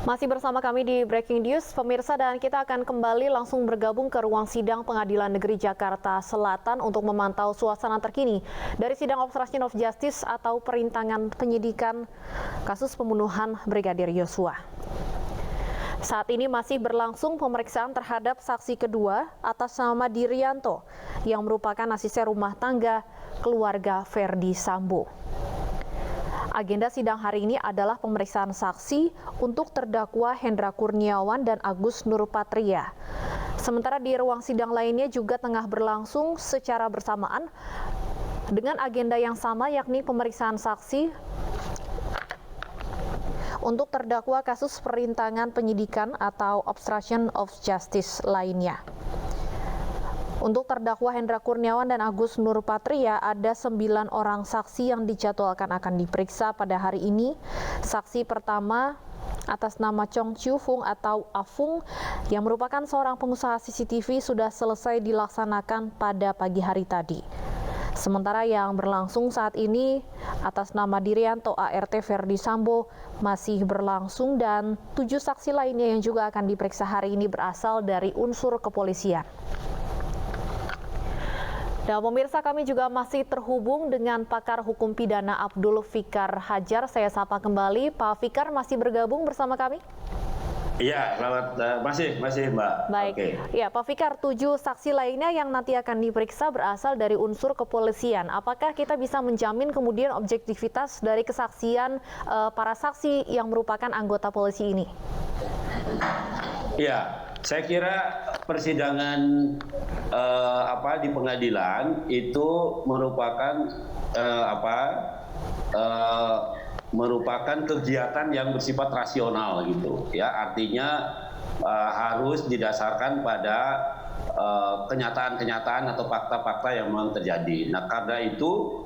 Masih bersama kami di Breaking News, pemirsa, dan kita akan kembali langsung bergabung ke ruang sidang Pengadilan Negeri Jakarta Selatan untuk memantau suasana terkini dari sidang obstruction of justice atau perintangan penyidikan kasus pembunuhan Brigadir Yosua. Saat ini masih berlangsung pemeriksaan terhadap saksi kedua atas nama Dirianto yang merupakan asisten rumah tangga keluarga Ferdi Sambo. Agenda sidang hari ini adalah pemeriksaan saksi untuk terdakwa Hendra Kurniawan dan Agus Nurpatria. Sementara di ruang sidang lainnya juga tengah berlangsung secara bersamaan dengan agenda yang sama, yakni pemeriksaan saksi untuk terdakwa kasus perintangan penyidikan atau obstruction of justice lainnya. Untuk terdakwa Hendra Kurniawan dan Agus Nurpatria, ada 9 orang saksi yang dijadwalkan akan diperiksa pada hari ini. Saksi pertama atas nama Chong Chiu Fung atau Afung yang merupakan seorang pengusaha CCTV sudah selesai dilaksanakan pada pagi hari tadi. Sementara yang berlangsung saat ini atas nama Dirianto ART Ferdi Sambo masih berlangsung, dan 7 saksi lainnya yang juga akan diperiksa hari ini berasal dari unsur kepolisian. Dan pemirsa, kami juga masih terhubung dengan pakar hukum pidana Abdul Fikar Hajar. Saya sapa kembali, Pak Fikar masih bergabung bersama kami? Iya, selamat, masih Mbak. Baik, Oke. Ya Pak Fikar, 7 saksi lainnya yang nanti akan diperiksa berasal dari unsur kepolisian. Apakah kita bisa menjamin kemudian objektivitas dari kesaksian para saksi yang merupakan anggota polisi ini? Iya, saya kira persidangan di pengadilan itu merupakan merupakan kegiatan yang bersifat rasional gitu ya, artinya harus didasarkan pada kenyataan-kenyataan atau fakta-fakta yang memang terjadi. Nah, karena itu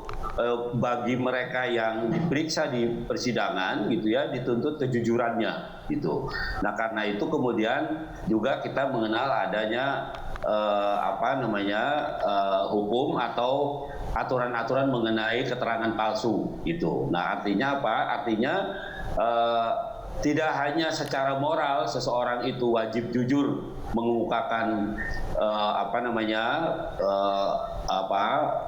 bagi mereka yang diperiksa di persidangan gitu ya, dituntut kejujurannya gitu. Nah, karena itu kemudian juga kita mengenal adanya hukum atau aturan-aturan mengenai keterangan palsu gitu. Nah, artinya apa? Artinya tidak hanya secara moral seseorang itu wajib jujur mengemukakan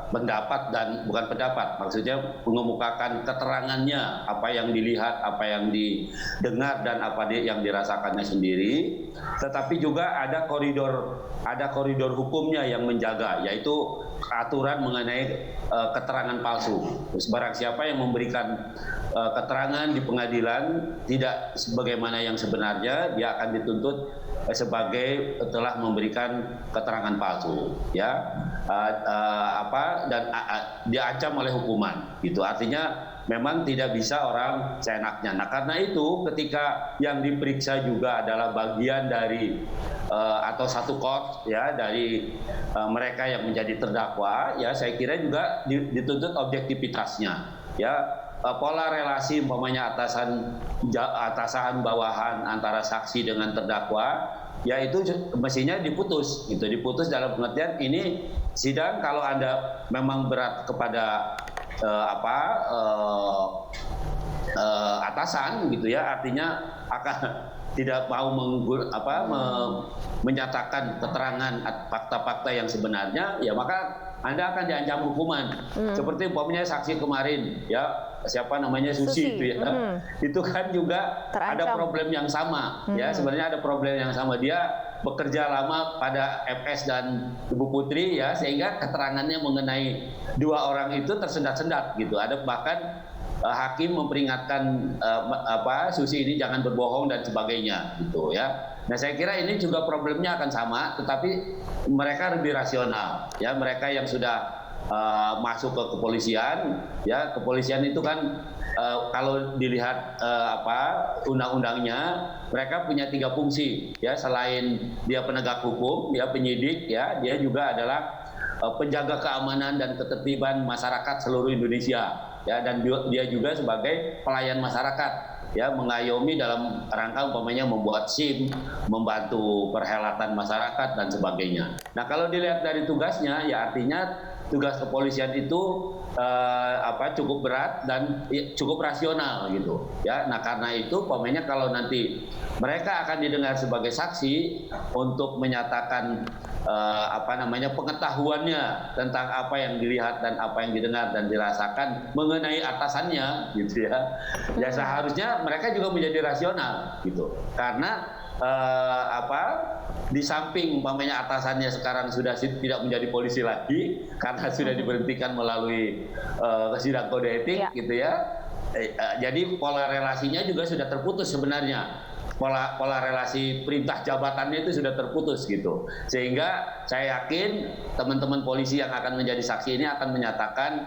pendapat, dan bukan pendapat, maksudnya mengemukakan keterangannya, apa yang dilihat, apa yang didengar, dan apa yang dirasakannya sendiri. Tetapi juga ada koridor hukumnya yang menjaga, yaitu aturan mengenai keterangan palsu. Barang siapa yang memberikan keterangan di pengadilan tidak sebagaimana yang sebenarnya, dia akan dituntut sebagai telah memberikan keterangan palsu, ya, dan diancam oleh hukuman. Itu artinya memang tidak bisa orang seenaknya. Nah, karena itu ketika yang diperiksa juga adalah bagian dari atau satu korps ya dari mereka yang menjadi terdakwa, ya saya kira juga dituntut objektivitasnya, ya. Pola relasi umpamanya atasan bawahan antara saksi dengan terdakwa, ya itu mestinya diputus dalam pengertian ini sidang kalau Anda memang berat kepada atasan gitu ya, artinya akan tidak mau menyatakan keterangan fakta-fakta yang sebenarnya, ya maka Anda akan diancam hukuman. Seperti umpamanya saksi kemarin, ya siapa namanya Susi. Itu ya, itu kan juga terancam. Ada problem yang sama, ya sebenarnya ada problem yang sama. Dia bekerja lama pada FS dan Ibu Putri, ya sehingga keterangannya mengenai 2 orang itu tersendat-sendat gitu. Ada bahkan hakim memperingatkan Susi ini jangan berbohong dan sebagainya gitu ya. Nah, saya kira ini juga problemnya akan sama, tetapi mereka lebih rasional, ya mereka yang sudah masuk ke kepolisian, ya kepolisian itu kan kalau dilihat undang-undangnya, mereka punya 3 fungsi, ya selain dia penegak hukum, dia penyidik, ya dia juga adalah penjaga keamanan dan ketertiban masyarakat seluruh Indonesia, ya, dan dia juga sebagai pelayan masyarakat, ya mengayomi dalam rangka umpamanya membuat SIM, membantu perhelatan masyarakat dan sebagainya. Nah, kalau dilihat dari tugasnya, ya artinya tugas kepolisian itu cukup berat dan cukup rasional gitu ya. Nah karena itu umpamanya kalau nanti mereka akan didengar sebagai saksi untuk menyatakan pengetahuannya tentang apa yang dilihat dan apa yang didengar dan dirasakan mengenai atasannya gitu ya. Ya seharusnya mereka juga menjadi rasional gitu. Karena di samping umpamanya atasannya sekarang sudah tidak menjadi polisi lagi karena sudah diberhentikan melalui sidang kode etik gitu ya. Jadi pola relasinya juga sudah terputus sebenarnya. Pola relasi perintah jabatannya itu sudah terputus gitu. Sehingga saya yakin teman-teman polisi yang akan menjadi saksi ini akan menyatakan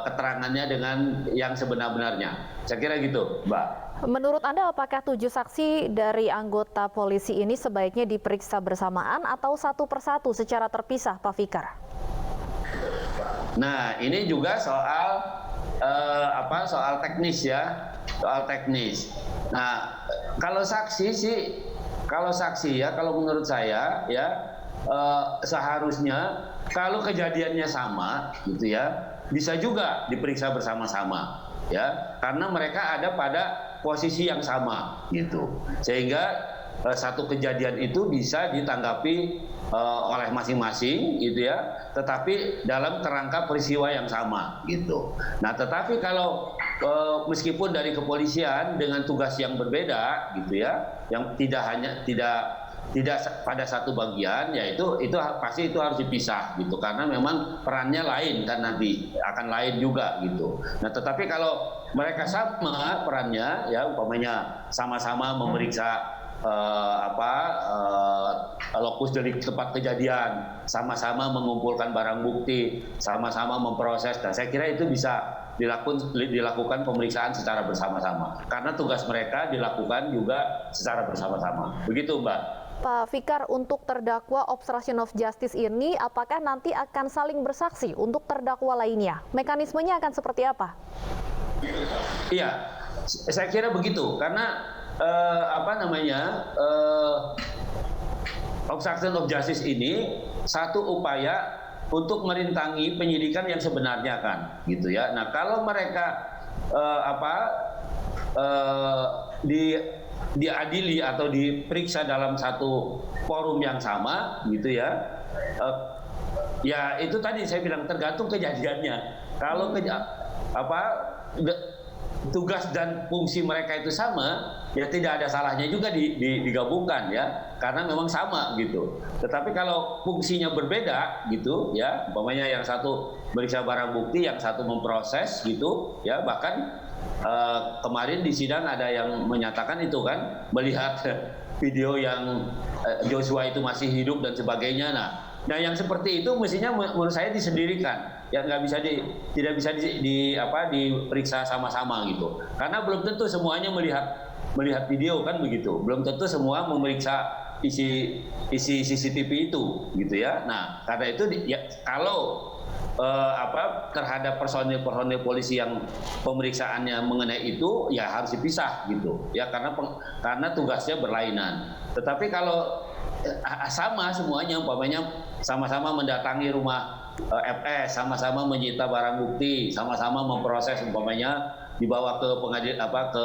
keterangannya dengan yang sebenar-benarnya. Saya kira gitu, Mbak. Menurut Anda, apakah 7 saksi dari anggota polisi ini sebaiknya diperiksa bersamaan atau satu persatu secara terpisah, Pak Fikar? Nah, ini juga soal teknis ya, soal teknis. Nah, kalau saksi ya, kalau menurut saya ya seharusnya kalau kejadiannya sama, gitu ya, bisa juga diperiksa bersama-sama, ya, karena mereka ada pada posisi yang sama, gitu, sehingga satu kejadian itu bisa ditanggapi oleh masing-masing gitu ya, tetapi dalam kerangka peristiwa yang sama gitu. Nah, tetapi kalau meskipun dari kepolisian dengan tugas yang berbeda gitu ya, yang tidak pada satu bagian, ya itu pasti itu harus dipisah gitu, karena memang perannya lain kan, nanti akan lain juga gitu. Nah, tetapi kalau mereka sama perannya ya, umpamanya sama-sama memeriksa lokus dari tempat kejadian, sama-sama mengumpulkan barang bukti, sama-sama memproses, dan saya kira itu bisa dilakukan pemeriksaan secara bersama-sama karena tugas mereka dilakukan juga secara bersama-sama. Begitu, Mbak. Pak Fikar, untuk terdakwa obstruction of justice ini apakah nanti akan saling bersaksi untuk terdakwa lainnya? Mekanismenya akan seperti apa? Iya, saya kira begitu, karena obstruction of justice ini satu upaya untuk merintangi penyidikan yang sebenarnya kan, gitu ya. Nah, kalau mereka diadili atau diperiksa dalam satu forum yang sama, gitu ya. Ya itu tadi saya bilang tergantung kejadiannya. Kalau tugas dan fungsi mereka itu sama, ya tidak ada salahnya juga digabungkan ya, karena memang sama gitu. Tetapi kalau fungsinya berbeda gitu ya, umpamanya yang satu meriksa barang bukti, yang satu memproses gitu ya, bahkan kemarin di sidang ada yang menyatakan itu kan, melihat video yang Joshua itu masih hidup dan sebagainya. Nah yang seperti itu mestinya menurut saya disendirikan. Ya tidak bisa diperiksa sama-sama gitu, karena belum tentu semuanya melihat video kan begitu, belum tentu semua memeriksa isi CCTV itu gitu ya. Nah karena itu ya, kalau terhadap personil polisi yang pemeriksaannya mengenai itu ya harus dipisah gitu ya, karena tugasnya berlainan. Tetapi kalau sama semuanya, umpamanya sama-sama mendatangi rumah FS, sama-sama menyita barang bukti, sama-sama memproses, umpamanya dibawa ke ke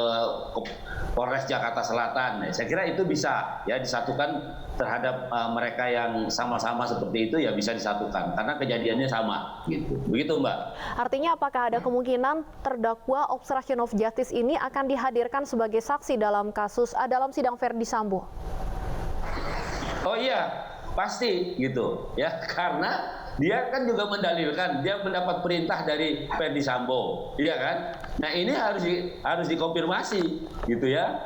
Polres Jakarta Selatan. Nah, saya kira itu bisa ya disatukan terhadap mereka yang sama-sama seperti itu, ya bisa disatukan karena kejadiannya sama gitu. Begitu, Mbak. Artinya apakah ada kemungkinan terdakwa obstruction of justice ini akan dihadirkan sebagai saksi dalam sidang Verdi Sambo? Oh iya, pasti gitu ya, karena dia kan juga mendalilkan dia mendapat perintah dari Verdi Sambo, iya kan? Nah ini harus dikonfirmasi gitu ya,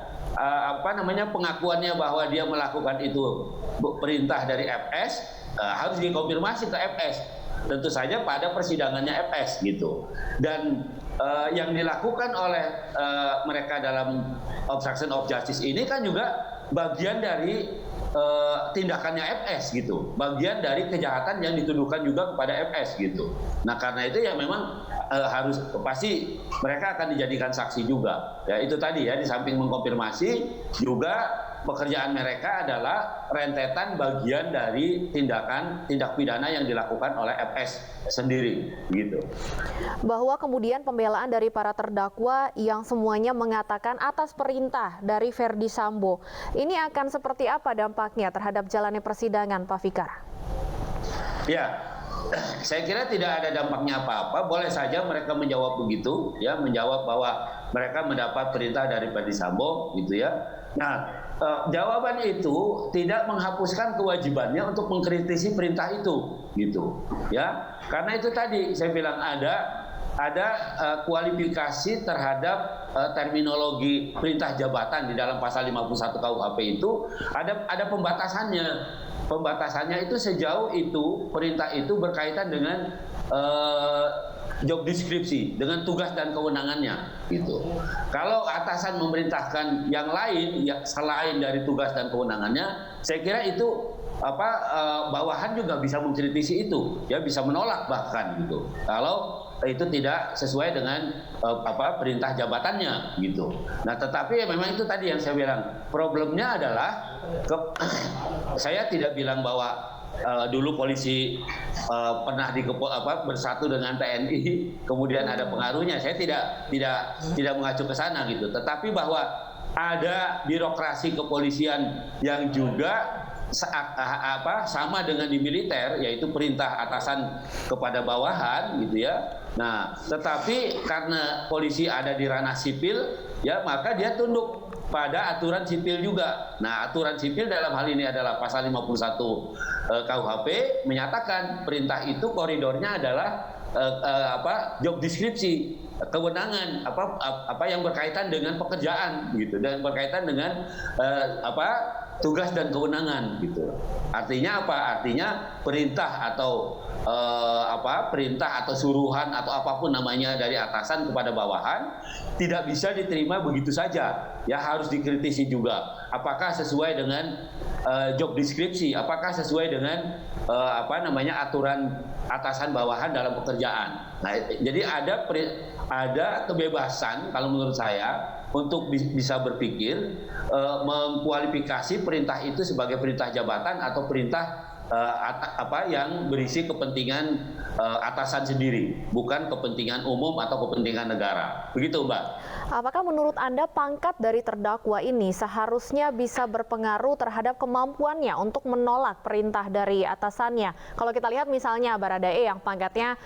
pengakuannya bahwa dia melakukan itu perintah dari FS harus dikonfirmasi ke FS. Tentu saja pada persidangannya FS gitu. Dan yang dilakukan oleh mereka dalam obstruction of justice ini kan juga bagian dari tindakannya FS gitu, bagian dari kejahatan yang dituduhkan juga kepada FS gitu. Nah karena itu ya memang pasti mereka akan dijadikan saksi juga. Ya itu tadi ya, di samping mengkonfirmasi juga pekerjaan mereka adalah rentetan bagian dari tindak pidana yang dilakukan oleh FS sendiri, gitu. Bahwa kemudian pembelaan dari para terdakwa yang semuanya mengatakan atas perintah dari Verdi Sambo, ini akan seperti apa dampaknya terhadap jalannya persidangan, Pak Fikar? Ya, saya kira tidak ada dampaknya apa-apa. Boleh saja mereka menjawab begitu, ya, menjawab bahwa mereka mendapat perintah dari Verdi Sambo, gitu ya. Nah, jawaban itu tidak menghapuskan kewajibannya untuk mengkritisi perintah itu, gitu, ya. Karena itu tadi saya bilang ada kualifikasi terhadap terminologi perintah jabatan di dalam pasal 51 KUHP itu ada pembatasannya. Pembatasannya itu sejauh itu perintah itu berkaitan dengan job deskripsi, dengan tugas dan kewenangannya, gitu. Kalau atasan memerintahkan yang lain ya, selain dari tugas dan kewenangannya, saya kira itu bawahan juga bisa mengkritisi itu, ya, bisa menolak bahkan, gitu. Kalau itu tidak sesuai dengan perintah jabatannya, gitu. Nah, tetapi ya memang itu tadi yang saya bilang, problemnya adalah saya tidak bilang bahwa dulu polisi pernah bersatu dengan TNI, kemudian ada pengaruhnya. Saya tidak mengacu ke sana, gitu. Tetapi bahwa ada birokrasi kepolisian yang juga sama dengan di militer, yaitu perintah atasan kepada bawahan, gitu ya. Nah, tetapi karena polisi ada di ranah sipil, ya, maka dia tunduk pada aturan sipil juga. Nah, aturan sipil dalam hal ini adalah pasal 51 KUHP menyatakan perintah itu koridornya adalah job deskripsi, kewenangan apa yang berkaitan dengan pekerjaan, gitu, dan berkaitan dengan tugas dan kewenangan, gitu. Artinya apa? Artinya perintah atau perintah atau suruhan atau apapun namanya dari atasan kepada bawahan tidak bisa diterima begitu saja, ya, harus dikritisi juga. Apakah sesuai dengan job deskripsi? Apakah sesuai dengan aturan atasan bawahan dalam pekerjaan? Nah, jadi ada kebebasan kalau menurut saya untuk bisa berpikir mengkualifikasi perintah itu sebagai perintah jabatan atau perintah yang berisi kepentingan atasan sendiri, bukan kepentingan umum atau kepentingan negara. Begitu, Mbak. Apakah menurut Anda pangkat dari terdakwa ini seharusnya bisa berpengaruh terhadap kemampuannya untuk menolak perintah dari atasannya? Kalau kita lihat misalnya Baradae yang pangkatnya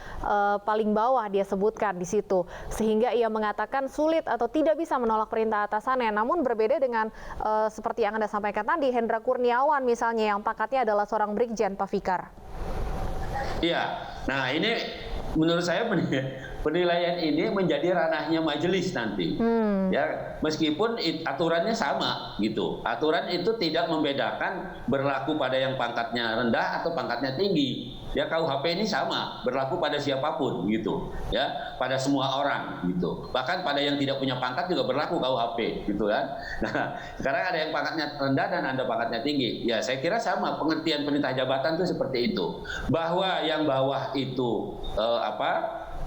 paling bawah dia sebutkan di situ, sehingga ia mengatakan sulit atau tidak bisa menolak perintah atasannya. Namun berbeda dengan seperti yang Anda sampaikan tadi, Hendra Kurniawan misalnya yang pangkatnya adalah seorang Brigjen, Pak Fikar. Iya, nah ini menurut saya penilaian ini menjadi ranahnya majelis nanti. Ya, meskipun aturannya sama, gitu. Aturan itu tidak membedakan berlaku pada yang pangkatnya rendah atau pangkatnya tinggi. Ya, KUHP ini sama, berlaku pada siapapun, gitu. Ya, pada semua orang, gitu. Bahkan pada yang tidak punya pangkat juga berlaku KUHP, gitu kan. Nah, sekarang ada yang pangkatnya rendah dan ada pangkatnya tinggi. Ya, saya kira sama pengertian perintah jabatan itu seperti itu. Bahwa yang bawah itu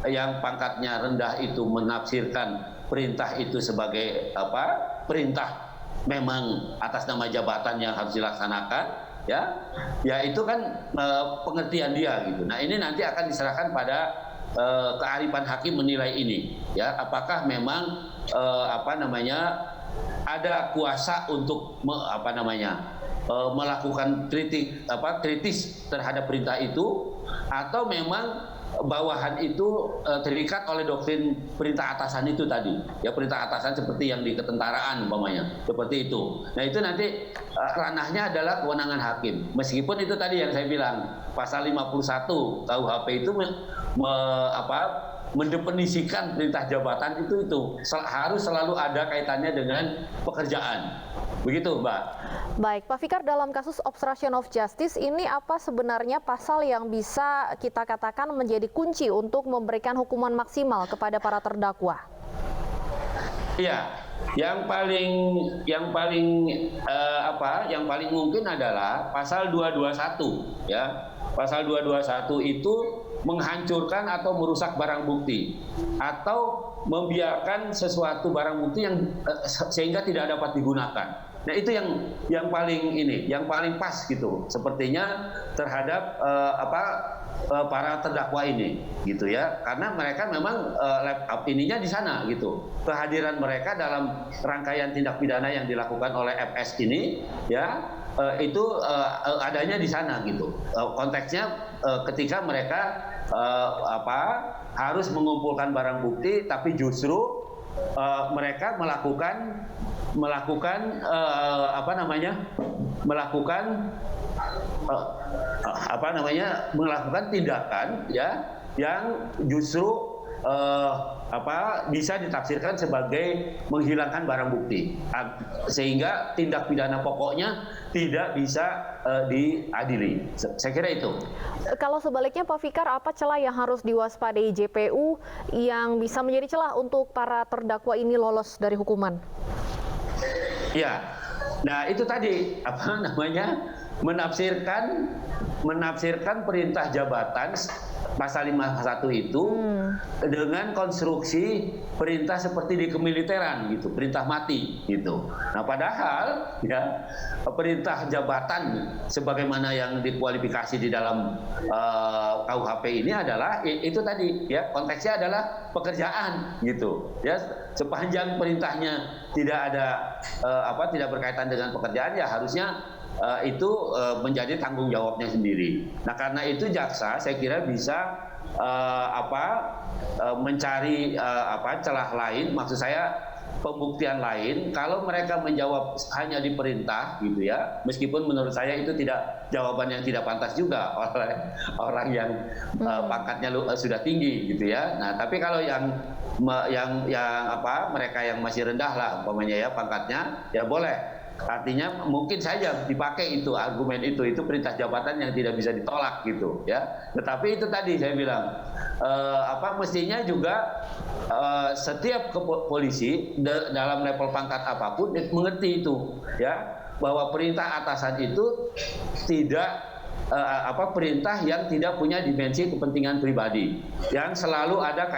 yang pangkatnya rendah itu menafsirkan perintah itu sebagai perintah memang atas nama jabatan yang harus dilaksanakan, ya itu kan pengertian dia, gitu. Nah, ini nanti akan diserahkan pada kearifan hakim menilai ini, ya, apakah memang ada kuasa untuk melakukan kritis terhadap perintah itu, atau memang bawahan itu terikat oleh doktrin perintah atasan itu tadi, ya, perintah atasan seperti yang di ketentaraan umpamanya, seperti itu. Nah, itu nanti ranahnya adalah kewenangan hakim. Meskipun itu tadi yang saya bilang pasal 51 KUHP itu mendefinisikan perintah jabatan itu harus selalu ada kaitannya dengan pekerjaan. Begitu, Mbak. Baik, Pak Fikar, dalam kasus obstruction of justice ini apa sebenarnya pasal yang bisa kita katakan menjadi kunci untuk memberikan hukuman maksimal kepada para terdakwa? Iya, yang paling mungkin adalah pasal 221, ya. Pasal 221 itu menghancurkan atau merusak barang bukti, atau membiarkan sesuatu barang bukti yang sehingga tidak dapat digunakan. Nah, itu yang paling pas gitu sepertinya terhadap para terdakwa ini gitu ya, karena mereka memang laptop ininya di sana gitu. Kehadiran mereka dalam rangkaian tindak pidana yang dilakukan oleh FS ini ya itu adanya di sana gitu. Konteksnya ketika mereka harus mengumpulkan barang bukti, tapi justru mereka melakukan tindakan ya yang justru bisa ditafsirkan sebagai menghilangkan barang bukti, sehingga tindak pidana pokoknya tidak bisa diadili. Saya kira itu. Kalau sebaliknya Pak Fikar, apa celah yang harus diwaspadai JPU yang bisa menjadi celah untuk para terdakwa ini lolos dari hukuman? Ya, nah itu tadi menafsirkan perintah jabatan pasal 51 itu dengan konstruksi perintah seperti di kemiliteran gitu, perintah mati gitu. Nah, padahal ya perintah jabatan sebagaimana yang dikualifikasi di dalam KUHP ini adalah itu tadi ya, konteksnya adalah pekerjaan gitu. Ya, sepanjang perintahnya tidak ada tidak berkaitan dengan pekerjaan, ya harusnya itu menjadi tanggung jawabnya sendiri. Nah, karena itu jaksa saya kira bisa mencari celah lain, maksud saya pembuktian lain. Kalau mereka menjawab hanya di perintah gitu ya, meskipun menurut saya itu jawaban yang tidak pantas juga oleh orang yang pangkatnya sudah tinggi gitu ya. Nah, tapi kalau mereka yang masih rendah lah umpamanya ya pangkatnya, ya boleh. Artinya mungkin saja dipakai itu argumen itu perintah jabatan yang tidak bisa ditolak gitu ya. Tetapi itu tadi saya bilang mestinya juga setiap polisi dalam level pangkat apapun mengerti itu ya, bahwa perintah atasan itu tidak perintah yang tidak punya dimensi kepentingan pribadi, yang selalu ada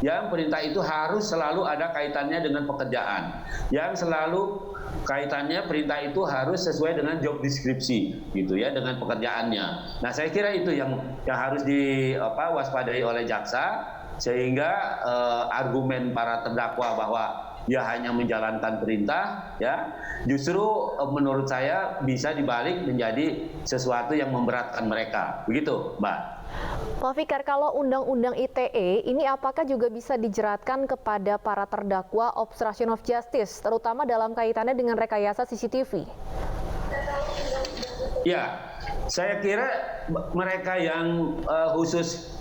yang perintah itu harus selalu ada kaitannya dengan pekerjaan, yang selalu kaitannya perintah itu harus sesuai dengan job deskripsi gitu ya, dengan pekerjaannya. Nah, saya kira itu yang harus diwaspadai oleh jaksa, sehingga argumen para terdakwa bahwa dia hanya menjalankan perintah ya justru menurut saya bisa dibalik menjadi sesuatu yang memberatkan mereka. Begitu, Mbak. Pak Fikar, kalau Undang-Undang ITE ini apakah juga bisa dijeratkan kepada para terdakwa obstruction of justice, terutama dalam kaitannya dengan rekayasa CCTV? Ya, saya kira mereka yang khusus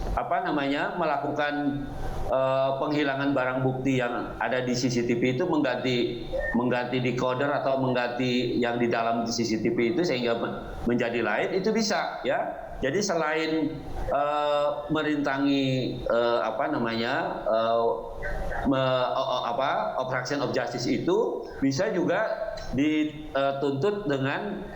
melakukan penghilangan barang bukti yang ada di CCTV itu mengganti decoder atau mengganti yang di dalam CCTV itu sehingga menjadi lain, itu bisa ya. Jadi selain merintangi obstruction of justice itu bisa juga dituntut dengan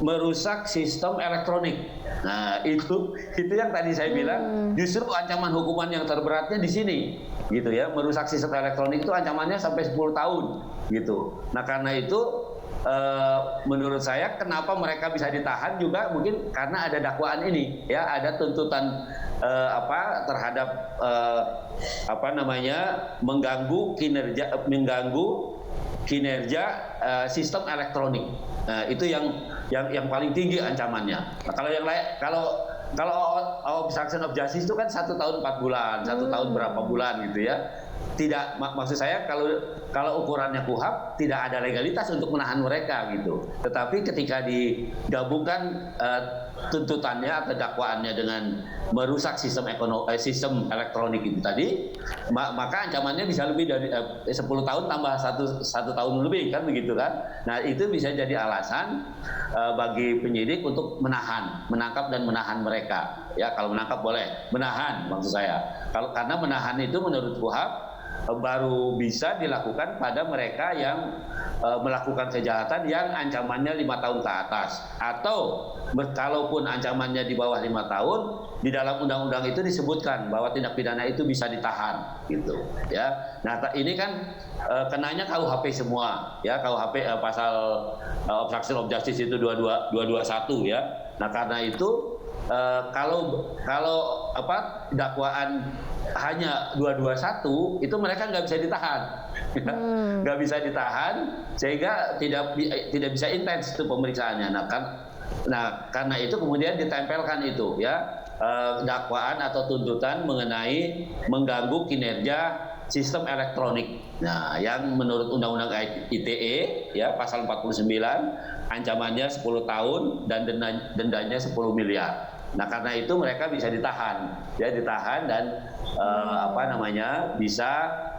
merusak sistem elektronik. Nah, itu yang tadi saya bilang, justru ancaman hukuman yang terberatnya di sini gitu ya. Merusak sistem elektronik itu ancamannya sampai 10 tahun gitu. Nah, karena itu menurut saya kenapa mereka bisa ditahan juga mungkin karena ada dakwaan ini ya, ada tuntutan terhadap mengganggu kinerja sistem elektronik. Nah, itu yang paling tinggi ancamannya. Nah, kalau yang lain, kalau obstruction of justice itu kan 1 tahun 4 bulan, 1 tahun berapa bulan gitu ya. Tidak, maksud saya kalau ukurannya KUHP tidak ada legalitas untuk menahan mereka gitu. Tetapi ketika digabungkan tuntutannya atau dakwaannya dengan merusak sistem elektronik itu tadi, maka ancamannya bisa lebih dari 10 tahun tambah satu tahun lebih kan begitu kan. Nah, itu bisa jadi alasan bagi penyidik untuk menangkap dan menahan mereka. Ya, kalau menangkap boleh, menahan maksud saya. Karena menahan itu menurut KUHP baru bisa dilakukan pada mereka yang melakukan kejahatan yang ancamannya 5 tahun ke atas, atau kalaupun ancamannya di bawah 5 tahun, di dalam undang-undang itu disebutkan bahwa tindak pidana itu bisa ditahan, gitu ya. Nah, ini kan kenanya KUHP semua ya, KUHP pasal obstruction of justice itu 221 ya. Nah, karena itu kalau dakwaan hanya 221 itu mereka nggak bisa ditahan, nggak bisa ditahan, sehingga tidak bisa intens itu pemeriksaannya. Nah, karena itu kemudian ditempelkan itu ya, dakwaan atau tuntutan mengenai mengganggu kinerja sistem elektronik. Nah, yang menurut Undang-Undang ITE ya pasal 49 ancamannya 10 tahun dan dendanya 10 miliar. Nah, karena itu mereka bisa ditahan, ya ditahan dan bisa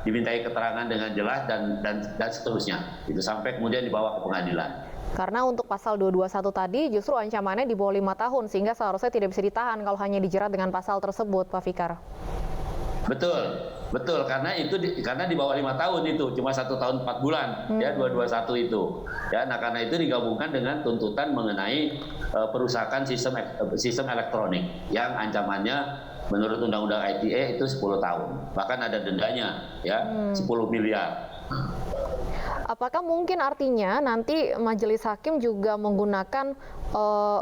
dimintai keterangan dengan jelas dan seterusnya. Itu sampai kemudian dibawa ke pengadilan. Karena untuk pasal 221 tadi justru ancamannya di bawah 5 tahun, sehingga seharusnya tidak bisa ditahan kalau hanya dijerat dengan pasal tersebut, Pak Fikar. Betul, karena di bawah 5 tahun itu cuma 1 tahun 4 bulan ya 221 itu. Ya, nah karena itu digabungkan dengan tuntutan mengenai perusakan sistem elektronik yang ancamannya menurut Undang-Undang ITE itu 10 tahun. Bahkan ada dendanya ya 10 miliar. Apakah mungkin artinya nanti majelis hakim juga menggunakan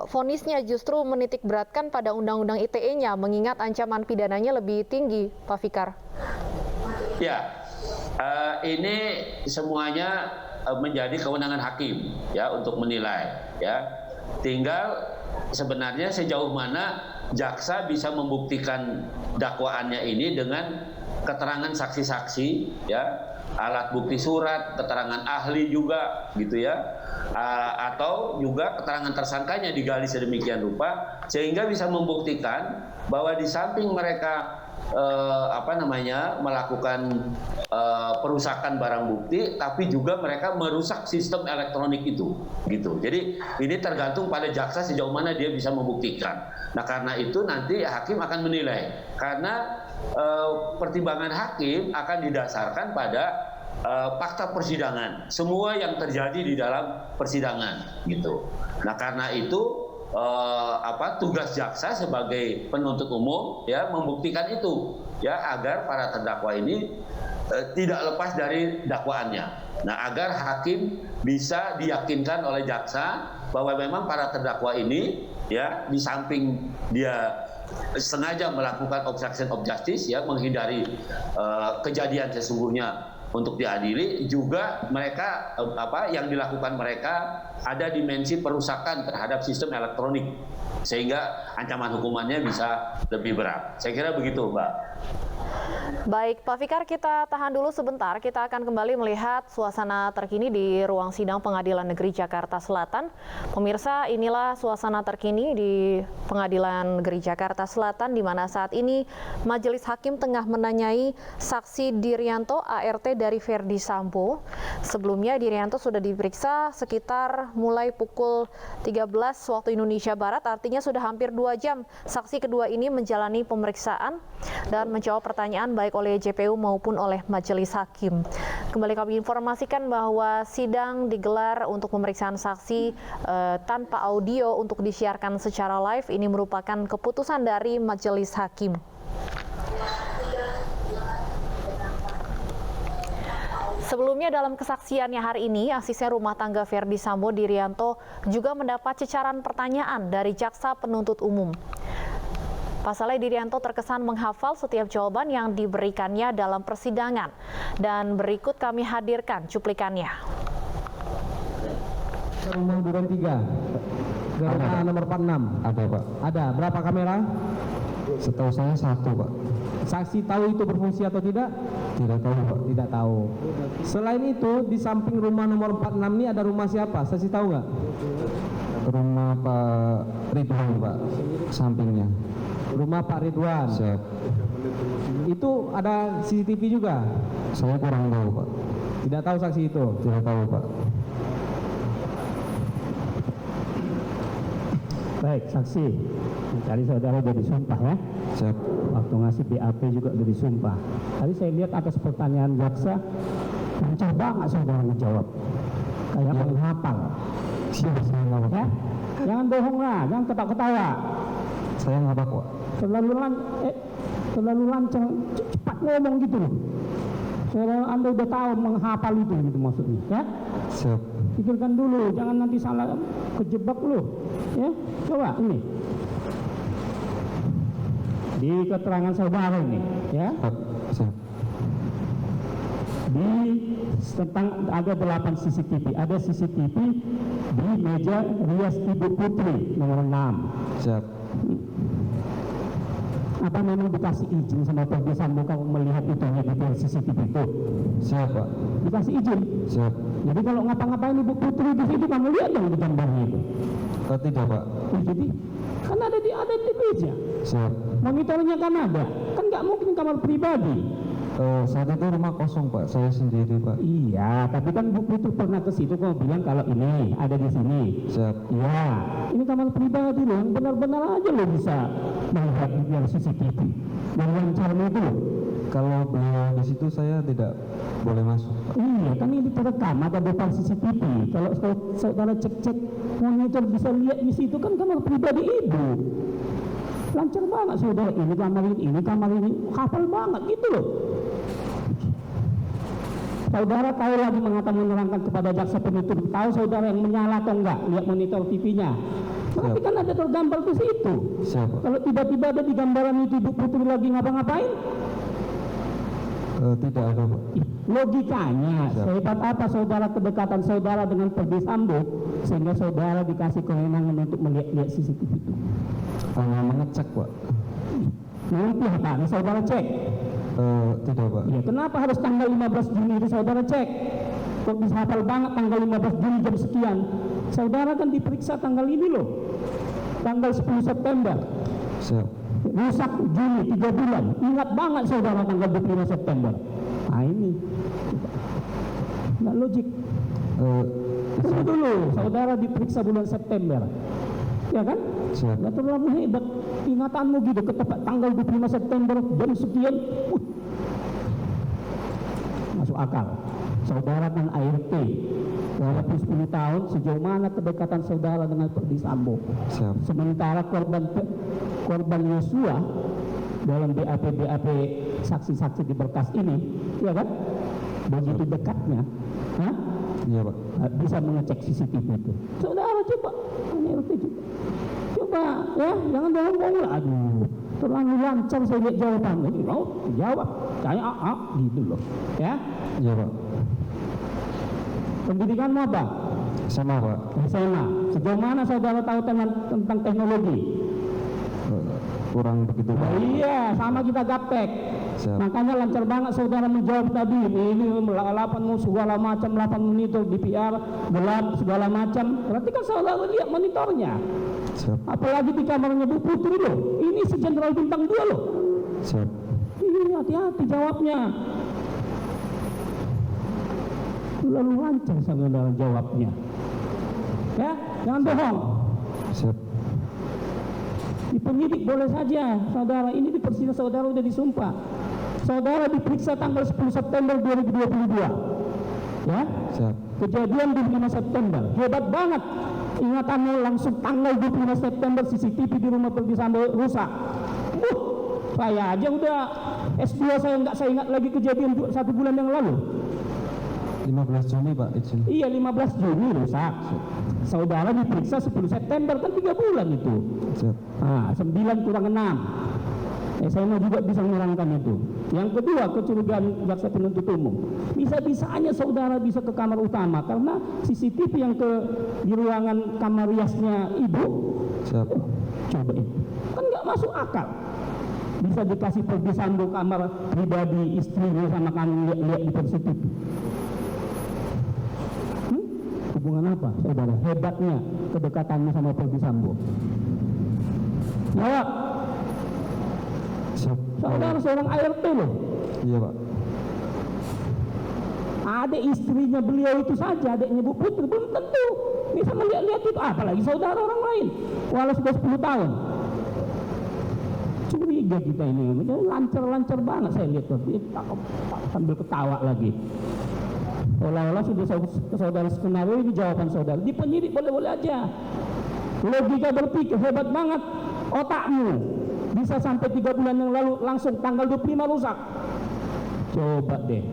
vonisnya justru menitik beratkan pada undang-undang ITE-nya, mengingat ancaman pidananya lebih tinggi, Pak Fikar? Ya, ini semuanya menjadi kewenangan hakim ya untuk menilai ya. Tinggal sebenarnya sejauh mana jaksa bisa membuktikan dakwaannya ini dengan keterangan saksi-saksi ya, alat bukti surat, keterangan ahli juga gitu ya, atau juga keterangan tersangkanya digali sedemikian rupa sehingga bisa membuktikan bahwa di samping mereka melakukan perusakan barang bukti, tapi juga mereka merusak sistem elektronik itu, gitu. Jadi ini tergantung pada jaksa sejauh mana dia bisa membuktikan. Nah, karena itu nanti hakim akan menilai, karena pertimbangan hakim akan didasarkan pada fakta persidangan, semua yang terjadi di dalam persidangan, gitu. Nah, karena itu tugas jaksa sebagai penuntut umum ya membuktikan itu ya agar para terdakwa ini tidak lepas dari dakwaannya. Nah, agar hakim bisa diyakinkan oleh jaksa bahwa memang para terdakwa ini ya di samping dia sengaja melakukan obstruction of justice ya menghindari kejadian sesungguhnya untuk diadili, juga mereka yang dilakukan mereka ada dimensi perusakan terhadap sistem elektronik sehingga ancaman hukumannya bisa lebih berat. Saya kira begitu, Mbak. Baik, Pak Fikar, kita tahan dulu sebentar. Kita akan kembali melihat suasana terkini di ruang sidang Pengadilan Negeri Jakarta Selatan. Pemirsa, inilah suasana terkini di Pengadilan Negeri Jakarta Selatan, di mana saat ini Majelis Hakim tengah menanyai saksi Dirianto ART dari Verdi Sambo. Sebelumnya Dirianto sudah diperiksa sekitar mulai pukul 13 waktu Indonesia Barat, artinya sudah hampir 2 jam saksi kedua ini menjalani pemeriksaan dan menjawab pertanyaan baik oleh JPU maupun oleh Majelis Hakim. Kembali kami informasikan bahwa sidang digelar untuk pemeriksaan saksi tanpa audio untuk disiarkan secara live. Ini merupakan keputusan dari Majelis Hakim. Sebelumnya dalam kesaksiannya hari ini, asisten rumah tangga Verdi Sambo Dirianto juga mendapat cecaran pertanyaan dari jaksa penuntut umum. Pasalnya Dirianto terkesan menghafal setiap jawaban yang diberikannya dalam persidangan. Dan berikut kami hadirkan cuplikannya. Rumah Duren 3, Garda nomor 46. Ada, Pak. Ada. Berapa kamera? Setahu saya 1, Pak. Saksi tahu itu berfungsi atau tidak? Tidak tahu, Pak. Tidak tahu. Selain itu, di samping rumah nomor 46 ini ada rumah siapa? Saksi tahu nggak? Rumah Pak Ridwan, Pak. Sampingnya. Rumah Pak Ridwan. Siap. Itu ada CCTV juga? Saya kurang tahu, Pak. Tidak tahu saksi itu? Tidak tahu, Pak. Baik, saksi. Tadi saudara udah disumpah ya. Siap. Waktu ngasih BAP juga udah disumpah. Tadi saya lihat atas pertanyaan jaksa, lancar banget saudara menjawab. Kayak menghafal. Siap, saya nggak apa. Ya? Jangan bohong lah, jangan ketawa-ketawa. Saya nggak apa kok. Terlalu lancang, cepat ngomong gitu loh. Saudara Anda udah tahu menghafal itu gitu maksudnya, ya? Siap. Pikirkan dulu, jangan nanti salah kejebak loh. Ya, coba ini. Di keterangan saudara ini, ya. Siap. Di tentang ada 8 CCTV, ada CCTV di meja rias Ibu Putri nomor 6. Siap. Apa memang dikasih izin sama Perdi Sambo kamu melihat itu di CCTV itu? Siap, Pak. Dikasih izin. Siap. Jadi kalau ngapa-ngapain Ibu Putri di situ kamu lihat dong di gambarnya itu. Tidak, Pak. Jadi kan ada di meja. Siap. Monitornya kan ada. Kan nggak mungkin kamar pribadi. Saat itu rumah kosong, Pak. Saya sendiri, Pak. Iya, tapi kan Bu Putri pernah ke situ kok bilang kalau ini ada di sini. Siap. Iya, ini kamar pribadi loh, yang benar-benar aja lo bisa melihat di CCTV. Dan lancarnya itu loh. Kalau beliau di situ saya tidak boleh masuk. Iya, kan ini terekam ada depan CCTV. Kalau saudara cek-cek monitor bisa lihat di situ kan kamar pribadi ibu. Lancar banget saudara, ini kamar ini, hafal banget gitu loh. Saudara tahu lagi menerangkan kepada jaksa penuntut, tahu saudara yang menyala atau enggak, lihat monitor TV-nya. Tapi kan ada tergambar di situ. Siap, Pak. Kalau tiba-tiba ada di gambaran itu Ibu Putri lagi ngapa-ngapain? Tidak ada, Pak. Logikanya, Siap. sehebat apa saudara kedekatan saudara dengan Perdi Sambo sehingga saudara dikasih kewenangan untuk melihat CCTV itu? Hanya mengecek, Pak. Nanti apa? Saudara cek. Tidak, Pak. Ya, kenapa harus tanggal 15 Juni itu saudara cek? Kok bisa hafal banget tanggal 15 Juni jam sekian? Saudara kan diperiksa tanggal ini loh. Tanggal 10 September. Siap. Rusak Juni 3 bulan. Ingat banget saudara tanggal 25 September. Nah ini. Nggak logik. Tunggu dulu, saudara diperiksa bulan September. Ya kan? Siap. Nggak terlalu hebat ingatanmu gitu ke tepat tanggal 25 September jam sekian. Masuk akal. Saudara kan ART. Walaupun 10 tahun, sejauh mana kedekatan saudara dengan Perdi Sambo? Siap. Sementara korban Yosua dalam BAP saksi-saksi di berkas ini, ya kan? Begitu dekatnya, Iya, Pak. bisa mengecek CCTV itu. Saudara coba, ART coba, ya, jangan bohong-bohong lah. Aduh, terlalu lancar saya lihat jawabannya. Mau jawab, saya gitu loh, ya. Iya, Pak. Pendidikanmu apa? Sama, Pak. SMA. Sejauh mana saudara tahu tentang teknologi? Kurang begitu, Pak. Iya, sama kita gaptek. Siap. Makanya lancar banget saudara menjawab tadi. Ini 8 segala macam, 8 monitor DPR, gelap segala macam. Berarti kan saudara lihat monitornya. Siap. Apalagi di kamarnya Bu Putri loh. Ini si Jenderal Bintang 2 loh. Siap. Ini hati-hati jawabnya. Lalu lancar saudara jawabnya. Ya, jangan bohong. Siap. Di penyidik boleh saja, saudara ini di persidangan saudara udah disumpah. Saudara diperiksa tanggal 10 September 2022. Ya, Siap. kejadian 25 September. Hebat banget. Ingatanmu langsung tanggal 25 September CCTV di rumah Perdi Sambo rusak. Saya aja udah S2 saya ingat lagi kejadian 1 bulan yang lalu. 15 Juni, Pak, izin. Iya, 15 Juni rusak. Saudara diperiksa 10 September, kan 3 bulan itu. Siap. Nah, 9 kurang 6. Saya juga bisa menerangkan itu. Yang kedua, kecurigaan jaksa penuntut umum. Bisa-bisanya saudara bisa ke kamar utama karena CCTV yang di ruangan kamar riasnya ibu. Siap. Coba ini. Kan nggak masuk akal. Bisa dikasih Perdi Sambo kamar pribadi istrinya sama kamu lihat di CCTV. Hubungan apa saudara? Hebatnya kedekatannya sama Perdi Sambo. Jawab. Siap. Saudara seorang ART loh. Iya, Pak. Adik istrinya beliau itu saja, adiknya Bu Putri belum tentu Bisa melihat-lihat itu, apalagi saudara orang lain, walau sudah 10 tahun. Curiga kita ini, lancar-lancar banget saya lihat tuh, sambil ketawa lagi. Olah-olah sudah saudara skenario ini jawaban saudara. Di penyidik boleh-boleh aja. Logika berpikir hebat banget otakmu. Bisa sampai 3 bulan yang lalu langsung tanggal 25 rusak. Coba deh.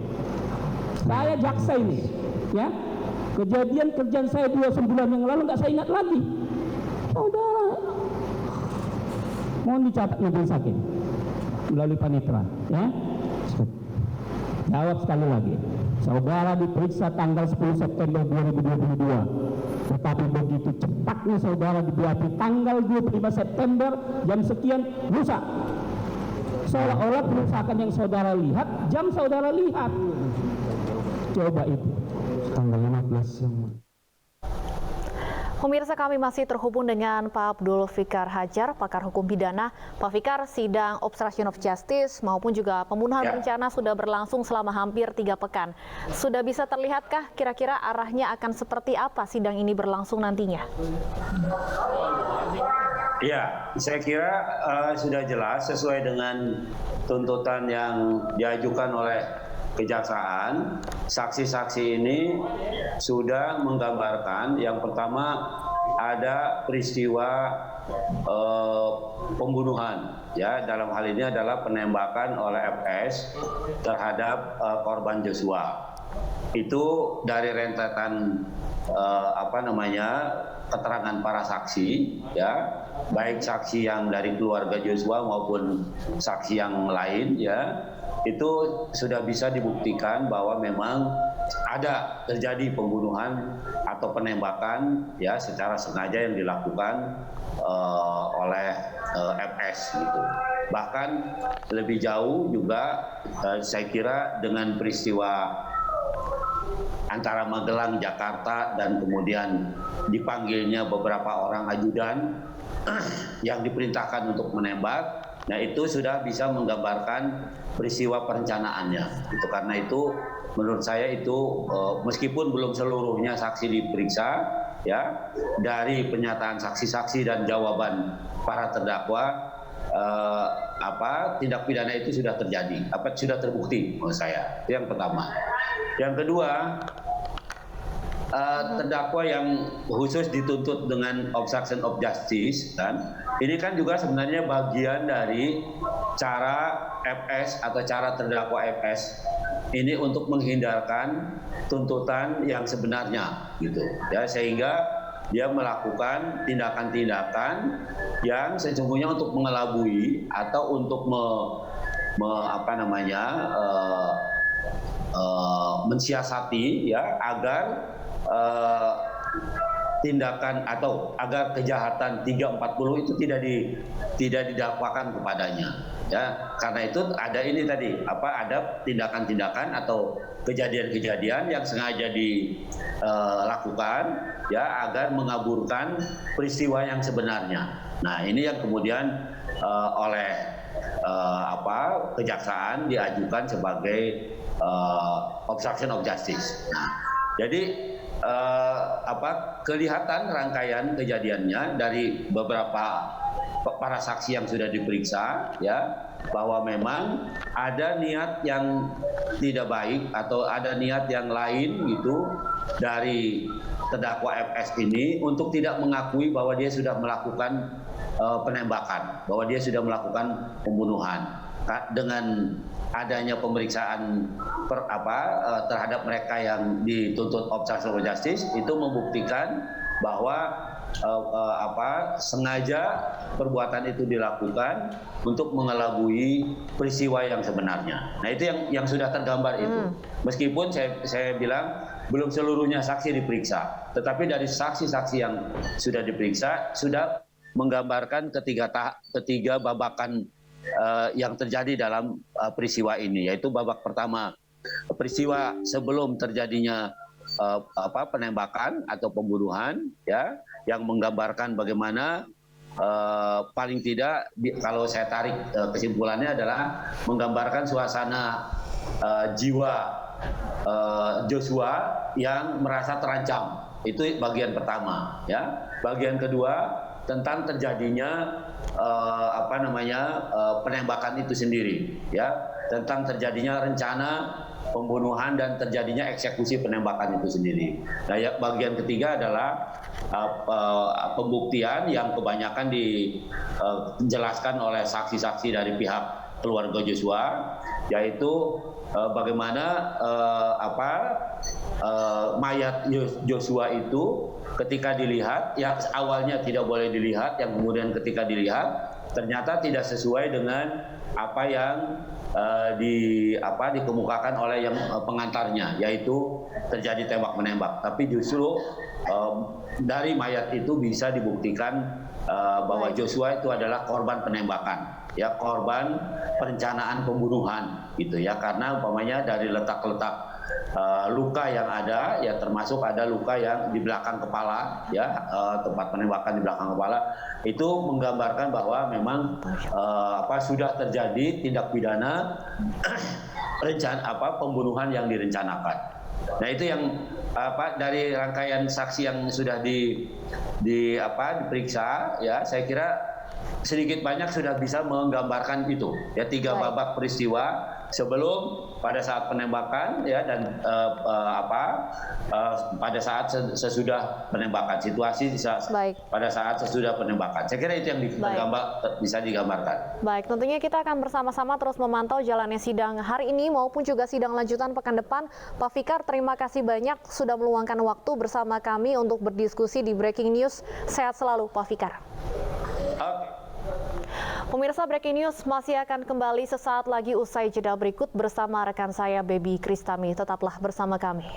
Saya jaksa ini, ya. Kejadian kerjaan saya 2 bulan yang lalu nggak saya ingat lagi. Saudara, mohon dicatat majelis hakim melalui panitera, ya. Jawab sekali lagi. Saudara diperiksa tanggal 10 September 2022. Tetapi begitu cepatnya saudara dibuati tanggal 25 September jam sekian rusak. Seolah-olah perusakan yang saudara lihat, jam saudara lihat. Coba itu. Tanggal 15 yang Pemirsa, kami masih terhubung dengan Pak Abdul Fikar Hajar, pakar hukum pidana. Pak Fikar, sidang obstruction of justice maupun juga pembunuhan berencana sudah berlangsung selama hampir 3 pekan. Sudah bisa terlihatkah kira-kira arahnya akan seperti apa sidang ini berlangsung nantinya? Ya, saya kira sudah jelas sesuai dengan tuntutan yang diajukan oleh Kejaksaan. Saksi-saksi ini sudah menggambarkan yang pertama ada peristiwa pembunuhan, ya, dalam hal ini adalah penembakan oleh FS terhadap korban Joshua. Itu dari rentetan keterangan para saksi, ya, baik saksi yang dari keluarga Joshua maupun saksi yang lain, ya, itu sudah bisa dibuktikan bahwa memang ada terjadi pembunuhan atau penembakan, ya, secara sengaja yang dilakukan oleh FS gitu. Bahkan lebih jauh juga saya kira dengan peristiwa antara Magelang, Jakarta, dan kemudian dipanggilnya beberapa orang ajudan yang diperintahkan untuk menembak. Nah, itu sudah bisa menggambarkan peristiwa perencanaannya. Itu karena itu menurut saya itu meskipun belum seluruhnya saksi diperiksa, ya, dari pernyataan saksi-saksi dan jawaban para terdakwa, tindak pidana itu sudah terjadi, sudah terbukti menurut saya. Itu yang pertama. Yang kedua, terdakwa yang khusus dituntut dengan obstruction of justice, kan, ini kan juga sebenarnya bagian dari cara FS atau cara terdakwa FS ini untuk menghindarkan tuntutan yang sebenarnya, gitu, ya, sehingga dia melakukan tindakan-tindakan yang sesungguhnya untuk mengelabui atau untuk mensiasati, ya, agar tindakan atau agar kejahatan 340 itu tidak didakwakan kepadanya, ya, karena itu ada ini tadi ada tindakan-tindakan atau kejadian-kejadian yang sengaja dilakukan, ya, agar mengaburkan peristiwa yang sebenarnya. Nah, ini yang kemudian oleh Kejaksaan diajukan sebagai obstruction of justice. Nah, jadi kelihatan rangkaian kejadiannya dari beberapa para saksi yang sudah diperiksa, ya, bahwa memang ada niat yang tidak baik atau ada niat yang lain gitu dari terdakwa FS ini untuk tidak mengakui bahwa dia sudah melakukan penembakan, bahwa dia sudah melakukan pembunuhan. Dengan adanya pemeriksaan terhadap mereka yang dituntut obstruction of justice itu membuktikan bahwa sengaja perbuatan itu dilakukan untuk mengelabui peristiwa yang sebenarnya. Nah, itu yang sudah tergambar itu. Meskipun saya bilang belum seluruhnya saksi diperiksa, tetapi dari saksi-saksi yang sudah diperiksa sudah menggambarkan ketiga babakan yang terjadi dalam peristiwa ini, yaitu babak pertama peristiwa sebelum terjadinya penembakan atau pembunuhan, ya, yang menggambarkan bagaimana paling tidak kalau saya tarik kesimpulannya adalah menggambarkan suasana jiwa Joshua yang merasa terancam, Itu bagian pertama, ya. Bagian kedua tentang terjadinya penembakan itu sendiri, ya. Tentang terjadinya rencana pembunuhan dan terjadinya eksekusi penembakan itu sendiri. Nah, ya, bagian ketiga adalah pembuktian yang kebanyakan dijelaskan oleh saksi-saksi dari pihak keluarga Joshua, yaitu bagaimana mayat Joshua itu ketika dilihat, yang awalnya tidak boleh dilihat, yang kemudian ketika dilihat ternyata tidak sesuai dengan apa yang dikemukakan oleh yang pengantarnya, yaitu terjadi tembak menembak. Tapi justru dari mayat itu bisa dibuktikan bahwa Joshua itu adalah korban penembakan, ya, korban perencanaan pembunuhan, gitu ya. Karena umpamanya dari letak-letak luka yang ada, ya, termasuk ada luka yang di belakang kepala, ya, tempat penembakan di belakang kepala, itu menggambarkan bahwa memang sudah terjadi tindak pidana pembunuhan yang direncanakan. Nah, itu yang dari rangkaian saksi yang sudah diperiksa, ya, saya kira sedikit banyak sudah bisa menggambarkan itu, ya, 3 babak peristiwa sebelum, pada saat penembakan, ya, dan pada saat sesudah penembakan, situasi pada saat sesudah penembakan. Saya kira itu yang bisa digambarkan. Baik, tentunya kita akan bersama-sama terus memantau jalannya sidang hari ini maupun juga sidang lanjutan pekan depan. Pak Fikar, terima kasih banyak sudah meluangkan waktu bersama kami untuk berdiskusi di Breaking News. Sehat selalu, Pak Fikar. Pemirsa, Breaking News masih akan kembali sesaat lagi usai jeda berikut bersama rekan saya Baby Kristami. Tetaplah bersama kami.